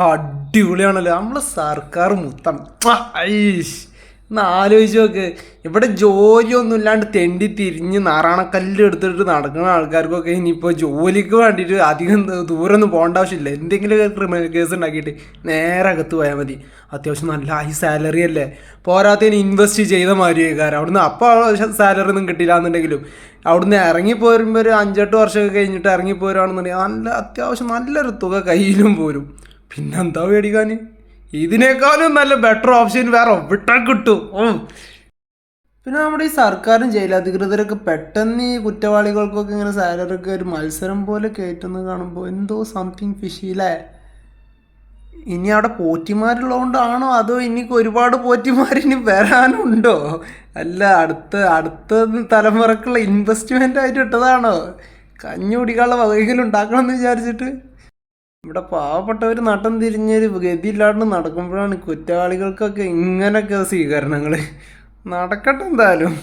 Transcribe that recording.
അടിപൊളിയാണല്ലോ നമ്മളെ സർക്കാർ മുത്താണ്. ഐഷ് ഒന്ന് ആലോചിച്ച് നോക്ക്. ഇവിടെ ജോലിയൊന്നും ഇല്ലാണ്ട് തെണ്ടി തിരിഞ്ഞ് നാറാണക്കല്ല് എടുത്തിട്ട് നടക്കുന്ന ആൾക്കാർക്കൊക്കെ ഇനിയിപ്പോൾ ജോലിക്ക് വേണ്ടിയിട്ട് അധികം ദൂരം ഒന്നും പോകേണ്ട ആവശ്യമില്ല. എന്തെങ്കിലും ക്രിമിനൽ കേസ് ഉണ്ടാക്കിയിട്ട് നേരെ അകത്ത് പോയാൽ മതി. അത്യാവശ്യം നല്ല ഹൈ സാലറി അല്ലേ. പോരാത്തതിന് ഇൻവെസ്റ്റ് ചെയ്ത മാതിരി കാരണം അവിടുന്ന് അപ്പോൾ സാലറി ഒന്നും കിട്ടില്ല എന്നുണ്ടെങ്കിലും അവിടുന്ന് ഇറങ്ങിപ്പോരുമ്പോൾ ഒരു 5-8 വർഷമൊക്കെ കഴിഞ്ഞിട്ട് ഇറങ്ങിപ്പോരുകയാണെന്നുണ്ടെങ്കിൽ നല്ല അത്യാവശ്യം നല്ലൊരു തുക കയ്യിലും പോരും. പിന്നെന്താ മേടിക്കാൻ? ഇതിനേക്കാളും നല്ല ബെറ്റർ ഓപ്ഷൻ വേറെ എവിടെ കിട്ടും. പിന്നെ നമ്മുടെ ഈ സർക്കാരും ജയിലധികൃതരൊക്കെ പെട്ടെന്ന് ഈ കുറ്റവാളികൾക്കൊക്കെ ഇങ്ങനെ സാലറി ഒക്കെ ഒരു മത്സരം പോലെ കയറ്റുന്നത് കാണുമ്പോൾ എന്തോ സംതിങ് ഫിഷിയില്ലേ. ഇനി അവിടെ പോറ്റിമാരുള്ളതുകൊണ്ടാണോ അതോ ഇനി ഒരുപാട് പോറ്റിമാരിനി വരാനുണ്ടോ? അല്ല അടുത്ത തലമുറക്കുള്ള ഇൻവെസ്റ്റ്മെൻ്റ് ആയിട്ട് ഇട്ടതാണോ? കഞ്ഞി കുടിക്കാനുള്ള വകകൾ ഉണ്ടാക്കണം എന്ന് വിചാരിച്ചിട്ട്. ഇവിടെ പാവപ്പെട്ടവർ നട്ടം തിരിഞ്ഞൊരു ഗതിയില്ലാണ്ട് നടക്കുമ്പോഴാണ് കുറ്റവാളികൾക്കൊക്കെ ഇങ്ങനെയൊക്കെ സ്വീകരണങ്ങൾ. നടക്കട്ടെ എന്തായാലും.